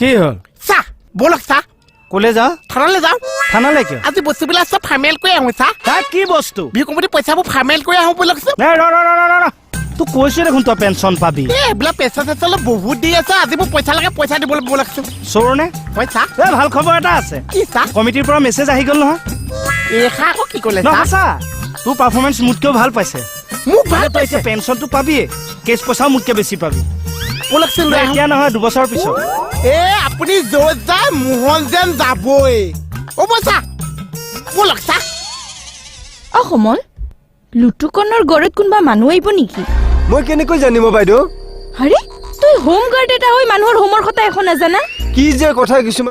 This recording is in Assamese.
কি হ'ল চা বলক চা কলে যা থানালৈ যাওঁ থানালৈ কিয় আজি বস্তুবিলাক চব ফাইনেল কৰি আহোঁ চা তাই কি বস্তু বিহু কমিটি পইচাবোৰ ফাইনেল কৰি আহোঁ বলক চা নাই ৰ তোক কৈছো দেখোন তই পেঞ্চন পাবি এইবিলাক পেচা চেচা বহুত দি আছে আজি মোক পইচা লাগে পইচা দিবলৈ বলক চোন চোৰনে পইচা ভাল খবৰ এটা আছে কি চা কমিটিৰ পৰা মেছেজ আহি গ'ল নহয় এইষা আকৌ কি ক'লে চা চা তোৰ পাৰফৰ্মেঞ্চ মোতকেও ভাল পাইছে মোক ভাল তই এতিয়া পেঞ্চনটো পাবিয়ে কেছ পইচাও মোতকে বেছি পাবি বলক চোন লৈ আহোঁ এতিয়া নহয় 2 বছৰ পিছত আপুনি য'ত যায় মোহন যেন যাবই অ' বচা বলক চা অসমল লুটুকনৰ গড়ত কোনোবা মানুহ আহিব নেকি মই কেনেকৈ জানিম বাইদেউ আৰে তই হোম গাৰ্ড এটা হৈ মানুহৰ হোমৰ কথা এখন নাজানা কি যে কথা কিছুমান